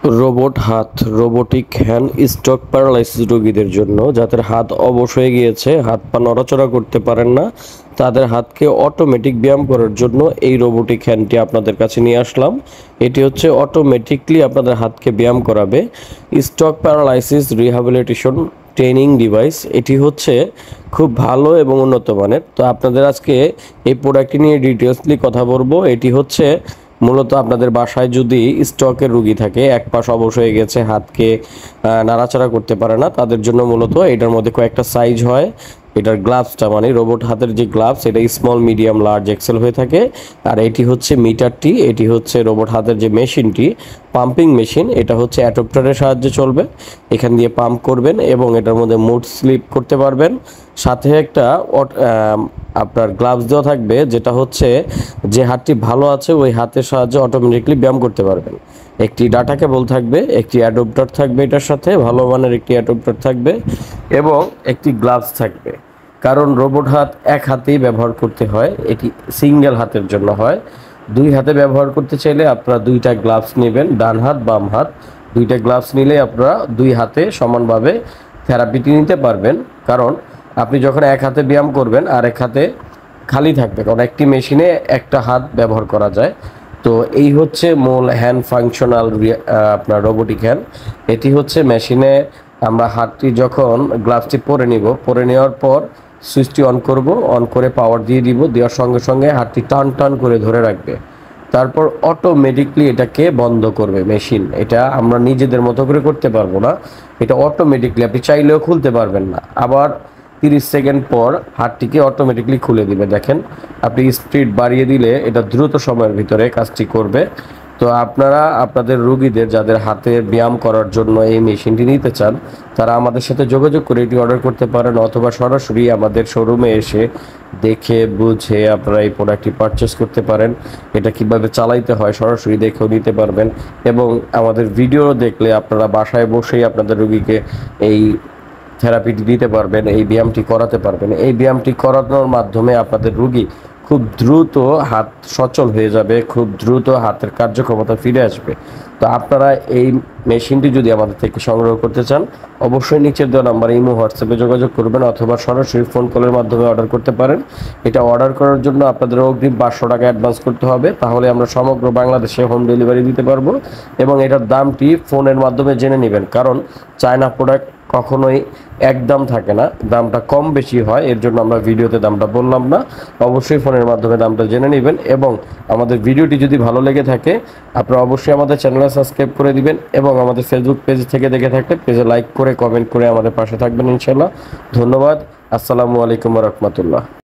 Robot হাত robotic hand stroke paralysis রোগীদের জন্য যাদের হাত অবশ হয়ে গিয়েছে, হাত পা নড়াচড়া করতে পারেন না, তাদের হাতকে অটোমেটিক ব্যায়াম করার জন্য এই রোবোটিক হ্যান্ডটি আপনাদের কাছে নিয়ে আসলাম। এটি হচ্ছে অটোমেটিকলি আপনাদের হাতকে ব্যায়াম করাবে। Stroke paralysis rehabilitation training device, এটি হচ্ছে খুব ভালো এবং উন্নত মানের। তো আপনাদের আজকে এই প্রোডাক্টটি নিয়ে ডিটেলসলি কথা বলবো। এটি হচ্ছে মূলত আপনাদের বাসায় যদি স্ট্রোকের রোগী থাকে, এক পাশ অবশ হয়ে গেছে, হাতকে নাড়াচাড়া করতে পারে না, তাদের জন্য মূলত এটার মধ্যে কয়েকটা সাইজ হয়। এটার গ্লাভসটা মানে রোবট হাতের যে গ্লাভস, এটা স্মল, মিডিয়াম, লার্জ, এক্সেল হয়ে থাকে। আর এটি হচ্ছে মিটারটি, এটি হচ্ছে রোবট হাতের যে মেশিনটি, পাম্পিং মেশিন, এটা হচ্ছে অ্যাডপ্টারের সাহায্যে চলবে। এখান দিয়ে পাম্প করবেন এবং এটার মধ্যে মুড স্লিপ করতে পারবেন। সাথে একটা আপনার গ্লাভস দেওয়া থাকবে, যেটা হচ্ছে যে হাতটি ভালো আছে ওই হাতের সাহায্যে অটোমেটিকলি ব্যায়াম করতে পারবেন। একটি ডাটা কেবল থাকবে, একটি অ্যাডপ্টার থাকবে, এটার সাথে ভালো মানের একটি অ্যাডপ্টার থাকবে এবং একটি গ্লাভস থাকবে। কারণ রোবট হাত এক হাতেই ব্যবহার করতে হয়, এটি সিঙ্গেল হাতের জন্য হয়। দুই হাতে ব্যবহার করতে চাইলে আপনারা দুইটা গ্লাভস নেবেন, ডান হাত বাম হাত দুইটা গ্লাভস নিলে আপনারা দুই হাতে সমানভাবে থেরাপিটি নিতে পারবেন। কারণ আপনি যখন এক হাতে ব্যায়াম করবেন আর এক হাতে খালি থাকবে, কারণ একটি মেশিনে একটা হাত ব্যবহার করা যায়। তো এই হচ্ছে মূল হ্যান্ড ফাংশনাল আপনার রোবোটিক হ্যান্ড। এটি হচ্ছে মেশিনে আমরা হাতটি যখন গ্লাভসটি পরে নিব, পরে নেওয়ার পর সুইচটি অন করব, অন করে পাওয়ার দিয়ে দিব, দেওয়ার সঙ্গে সঙ্গে হাতটি টান টান করে ধরে রাখবে। তারপর অটোমেটিকলি এটাকে বন্ধ করবে মেশিন। এটা আমরা নিজেদের মতো করে করতে পারবো না, এটা অটোমেটিকলি, আপনি চাইলেও খুলতে পারবেন না। আবার 30 সেকেন্ড পর হাতটিকে অটোমেটিকলি খুলে দিবে। দেখেন, আপনি স্পিড বাড়িয়ে দিলে এটা দ্রুত সময়ের ভিতরে কাজটি করবে। তো আপনারা আপনাদের রোগীদের যাদের হাতে ব্যায়াম করার জন্য এই মেশিনটি নিতে চান, তারা আমাদের সাথে যোগাযোগ করে এটি অর্ডার করতে পারেন, অথবা সরাসরি আমাদের শোরুমে এসে দেখে বুঝে আপনারা এই প্রোডাক্টটি পারচেস করতে পারেন। এটা কিভাবে চালাইতে হয় সরাসরি দেখেও নিতে পারবেন এবং আমাদের ভিডিও দেখলে আপনারা বাসায় বসেই আপনাদের রোগীকে এই থেরাপিটি দিতে পারবেন, এই ব্যায়ামটি করাতে পারবেন। এই ব্যায়ামটি করানোর মাধ্যমে আপনাদের রোগী খুব দ্রুত হাত সচল হয়ে যাবে, খুব দ্রুত হাতের কার্যক্ষমতা ফিরে আসবে। তো আপনারা এই মেশিনটি যদি আমাদের থেকে সংগ্রহ করতে চান, অবশ্যই নিচের দেওয়া নাম্বারে ইমো, হোয়াটসঅ্যাপে যোগাযোগ করবেন, অথবা সরাসরি ফোন কলের মাধ্যমে অর্ডার করতে পারেন। এটা অর্ডার করার জন্য আপনাদের অগ্রিম 500 টাকা অ্যাডভান্স করতে হবে, তাহলে আমরা সমগ্র বাংলাদেশে হোম ডেলিভারি দিতে পারবো। এবং এটার দামটি ফোনের মাধ্যমে জেনে নেবেন, কারণ চায়না প্রোডাক্ট কখনোই এক দাম থাকে না, দামটা কম বেশি হয়। এর জন্য আমরা ভিডিওতে দামটা বললাম না, অবশ্যই ফোনের মাধ্যমে দামটা জেনে নেবেন। এবং আমাদের ভিডিওটি যদি ভালো লেগে থাকে, আপনারা অবশ্যই আমাদের চ্যানেলে সাবস্ক্রাইব করে দিবেন এবং আমাদের ফেসবুক পেজ থেকে দেখে থাকলে পেজে লাইক করে কমেন্ট করে আমাদের পাশে থাকবেন ইনশাল্লাহ। ধন্যবাদ। আসসালামু আলাইকুম ওয়া রাহমাতুল্লাহ।